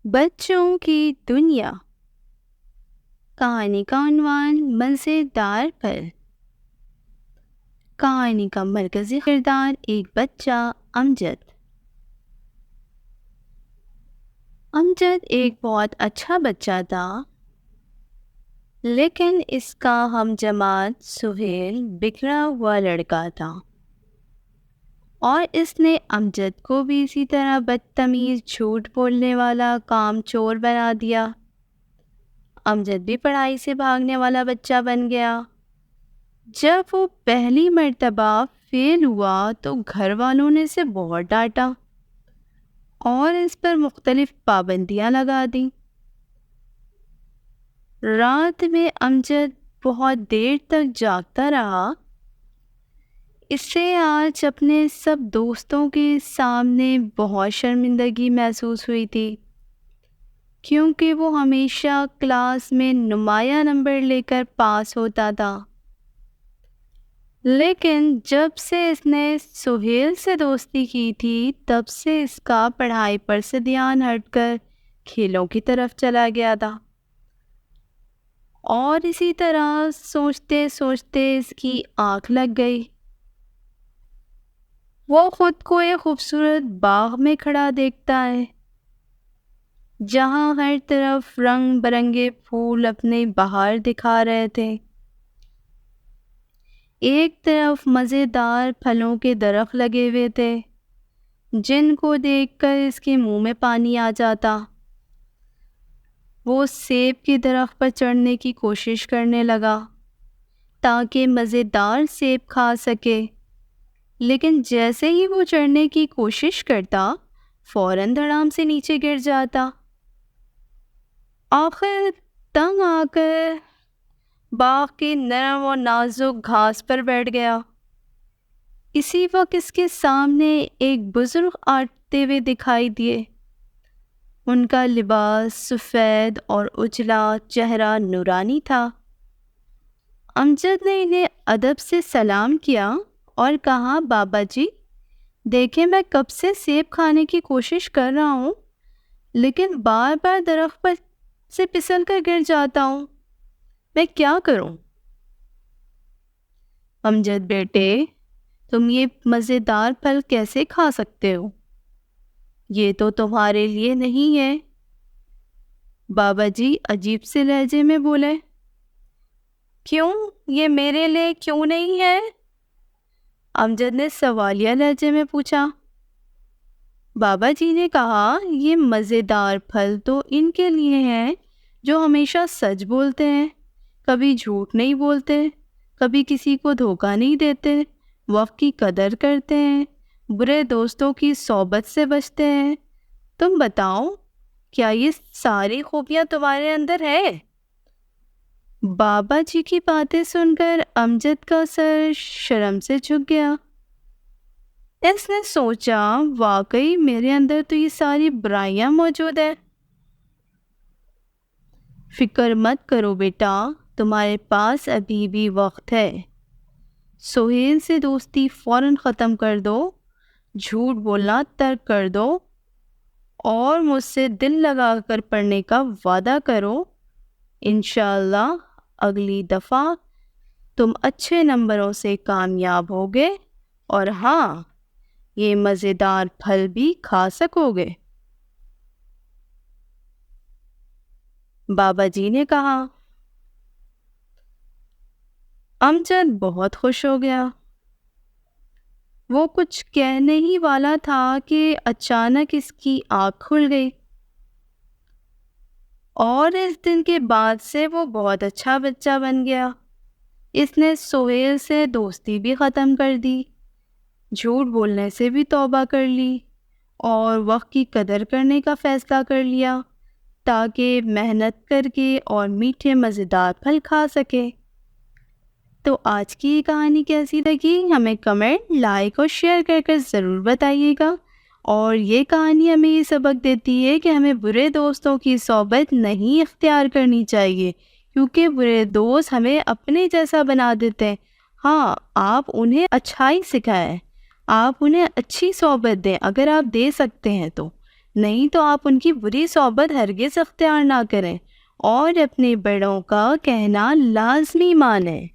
بچوں کی دنیا۔ کہانی کا عنوان مزیدار پھل۔ کہانی کا مرکزی کردار ایک بچہ امجد۔ امجد ایک بہت اچھا بچہ تھا، لیکن اس کا ہم جماعت سہیل بگڑا ہوا لڑکا تھا، اور اس نے امجد کو بھی اسی طرح بدتمیز، جھوٹ بولنے والا، کام چور بنا دیا۔ امجد بھی پڑھائی سے بھاگنے والا بچہ بن گیا۔ جب وہ پہلی مرتبہ فیل ہوا تو گھر والوں نے اسے بہت ڈانٹا اور اس پر مختلف پابندیاں لگا دیں۔ رات میں امجد بہت دیر تک جاگتا رہا۔ اسے آج اپنے سب دوستوں کے سامنے بہت شرمندگی محسوس ہوئی تھی، کیونکہ وہ ہمیشہ کلاس میں نمایاں نمبر لے کر پاس ہوتا تھا۔ لیکن جب سے اس نے سہیل سے دوستی کی تھی، تب سے اس کا پڑھائی پر سے دھیان ہٹ کر کھیلوں کی طرف چلا گیا تھا، اور اسی طرح سوچتے سوچتے اس کی آنکھ لگ گئی۔ وہ خود کو ایک خوبصورت باغ میں کھڑا دیکھتا ہے، جہاں ہر طرف رنگ برنگے پھول اپنے بہار دکھا رہے تھے۔ ایک طرف مزیدار پھلوں کے درخت لگے ہوئے تھے، جن کو دیکھ کر اس کے منہ میں پانی آ جاتا۔ وہ سیب کے درخت پر چڑھنے کی کوشش کرنے لگا تاکہ مزیدار سیب کھا سکے، لیکن جیسے ہی وہ چڑھنے کی کوشش کرتا، فوراً دھڑام سے نیچے گر جاتا۔ آخر تنگ آ کر باغ کی نرم اور نازک گھاس پر بیٹھ گیا۔ اسی وقت اس کے سامنے ایک بزرگ آتے ہوئے دکھائی دیے۔ ان کا لباس سفید اور اجلا، چہرہ نورانی تھا۔ امجد نے انہیں ادب سے سلام کیا اور کہا، بابا جی، دیکھیں میں کب سے سیب کھانے کی کوشش کر رہا ہوں، لیکن بار بار درخت پر سے پھسل کر گر جاتا ہوں، میں کیا کروں؟ امجد بیٹے، تم یہ مزیدار پھل کیسے کھا سکتے ہو؟ یہ تو تمہارے لیے نہیں ہے۔ بابا جی عجیب سے لہجے میں بولے۔ کیوں؟ یہ میرے لیے کیوں نہیں ہے؟ امجد نے سوالیہ لہجے میں پوچھا۔ بابا جی نے کہا، یہ مزیدار پھل تو ان کے لیے ہیں جو ہمیشہ سچ بولتے ہیں، کبھی جھوٹ نہیں بولتے، کبھی کسی کو دھوکہ نہیں دیتے، وقت کی قدر کرتے ہیں، برے دوستوں کی صحبت سے بچتے ہیں۔ تم بتاؤ، کیا یہ ساری خوبیاں تمہارے اندر ہے؟ بابا جی کی باتیں سن کر امجد کا سر شرم سے جھک گیا۔ اس نے سوچا، واقعی میرے اندر تو یہ ساری برائیاں موجود ہیں۔ فکر مت کرو بیٹا، تمہارے پاس ابھی بھی وقت ہے۔ سہیل سے دوستی فوراً ختم کر دو، جھوٹ بولنا ترک کر دو، اور مجھ سے دل لگا کر پڑھنے کا وعدہ کرو۔ انشاءاللہ اگلی دفعہ تم اچھے نمبروں سے کامیاب ہوگے، اور ہاں، یہ مزیدار پھل بھی کھا سکو گے۔ بابا جی نے کہا۔ امجد بہت خوش ہو گیا۔ وہ کچھ کہنے ہی والا تھا کہ اچانک اس کی آنکھ کھل گئی، اور اس دن کے بعد سے وہ بہت اچھا بچہ بن گیا۔ اس نے سہیل سے دوستی بھی ختم کر دی، جھوٹ بولنے سے بھی توبہ کر لی، اور وقت کی قدر کرنے کا فیصلہ کر لیا تاکہ محنت کر کے اور میٹھے مزیدار پھل کھا سکے۔ تو آج کی یہ کہانی کیسی لگی؟ ہمیں کمنٹ، لائک اور شیئر کر ضرور بتائیے گا۔ اور یہ کہانی ہمیں یہ سبق دیتی ہے کہ ہمیں برے دوستوں کی صحبت نہیں اختیار کرنی چاہیے، کیونکہ برے دوست ہمیں اپنے جیسا بنا دیتے ہیں۔ ہاں، آپ انہیں اچھائی سکھائیں، آپ انہیں اچھی صحبت دیں اگر آپ دے سکتے ہیں تو، نہیں تو آپ ان کی بری صحبت ہرگز اختیار نہ کریں اور اپنے بڑوں کا کہنا لازمی مانیں۔